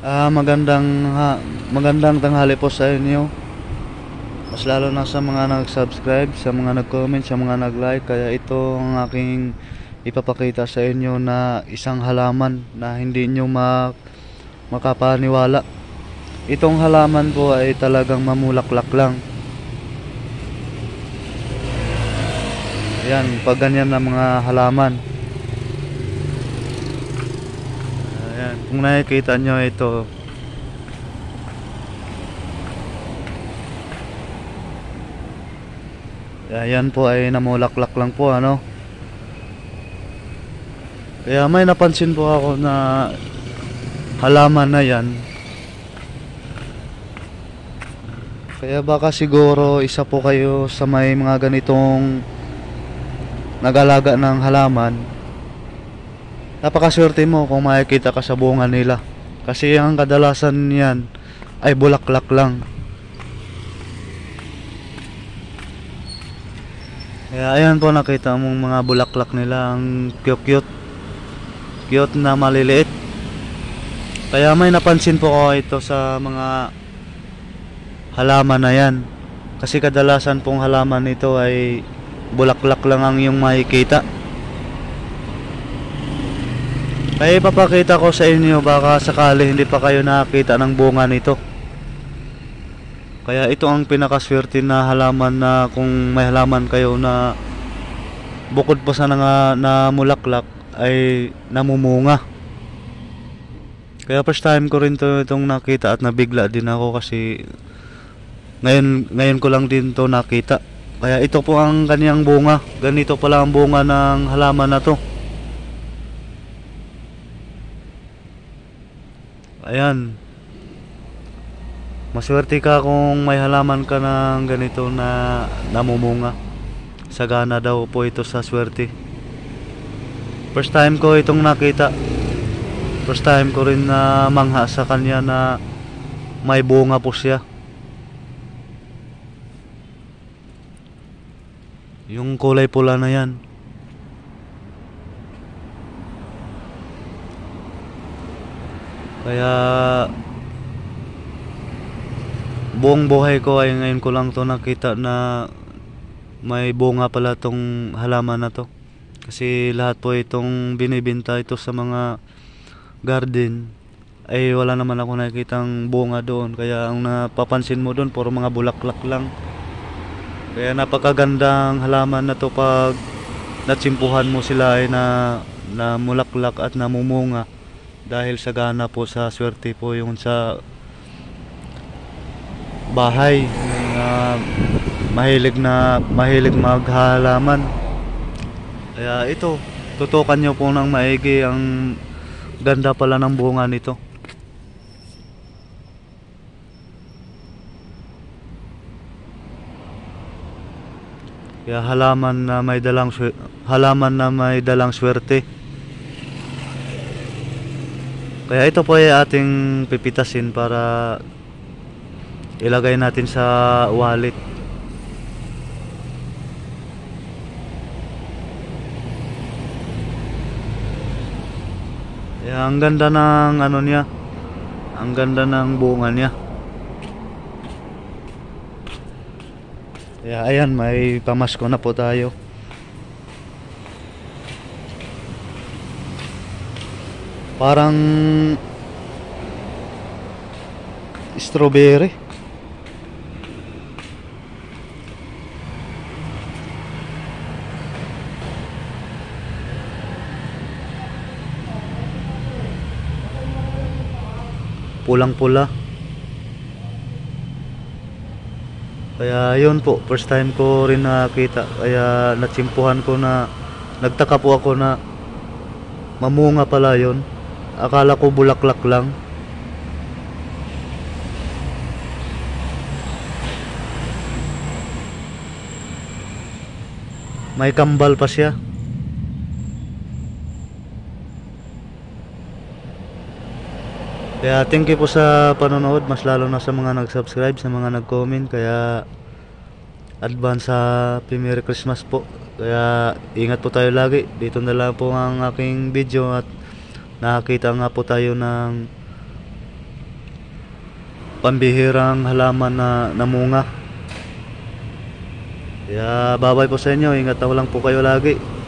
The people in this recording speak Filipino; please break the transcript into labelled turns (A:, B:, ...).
A: Magandang tanghali po sa inyo. Mas lalo na sa mga nag-subscribe, sa mga nag-comment, sa mga nag-like. Kaya ito ang aking ipapakita sa inyo na isang halaman na hindi nyo makapaniwala. Itong halaman po ay talagang mamulaklak lang. Ayan, pag ganyan na mga halaman. Ayan, kung nakikita nyo ito. Ayan po ay namulaklak lang po, ano. Kaya may napansin po ako na halaman na yan. Kaya baka siguro isa po kayo sa may mga ganitong nag-alaga ng halaman. Napakaswerte mo kung makikita ka sa bunga nila. Kasi ang kadalasan yan ay bulaklak lang. Kaya ayan po, nakita mong mga bulaklak nila, ang cute na maliliit. Kaya may napansin po ko ito sa mga halaman na yan. Kasi kadalasan pong halaman ito ay bulaklak lang ang iyong makikita. Kaya ipapakita ko sa inyo, baka sakali hindi pa kayo nakakita ng bunga nito. Kaya ito ang pinakaswerte na halaman, na kung may halaman kayo na bukod pa sa na mulaklak ay namumunga. Kaya first time ko rin itong nakita at nabigla din ako kasi ngayon ko lang din to nakita. Kaya ito po ang kaniyang bunga. Ganito pala ang bunga ng halaman na to. Ayan. Maswerte ka kung may halaman ka ng ganito na namumunga. Sagana daw po ito sa swerte. First time ko itong nakita. First time ko rin na mangha sa kanya na may bunga po siya. Yung kulay pula na yan. Kaya buong buhay ko ay ngayon ko lang to nakita na may bunga pala tong halaman na to. Kasi lahat po itong binibenta ito sa mga garden ay wala naman ako nakikitang bunga doon. Kaya ang napapansin mo doon puro mga bulaklak lang. Kaya napakagandang halaman na to pag natsimpuhan mo sila ay na mulaklak at namumunga. Dahil sagana po sa swerte po yung sa bahay na mahilig maghalaman. Kaya ito, tutukan nyo po ng maigi, ang ganda pala ng bunga nito. Kaya halaman na may dalang swerte. Kaya ito po ay ating pipitasin para ilagay natin sa wallet. Kaya ang ganda ng ano niya. Ang ganda ng bunga niya. Kaya ayan, may pamasko na po tayo. Parang strawberry. Pulang-pula. Kaya yun po, first time ko rin nakita. Kaya natsimpuhan ko na, nagtaka po ako na mamunga pala yun. Akala ko bulaklak lang. May kambal pa siya. Kaya thank you po sa panonood, mas lalo na sa mga nag-subscribe, sa mga nag-comment. Kaya advance sa Merry Christmas po. Kaya ingat po tayo lagi. Dito na lang po ang aking video at nakakita nga po tayo ng pambihirang halaman na namunga. Kaya babay po sa inyo, ingat na lang po kayo lagi.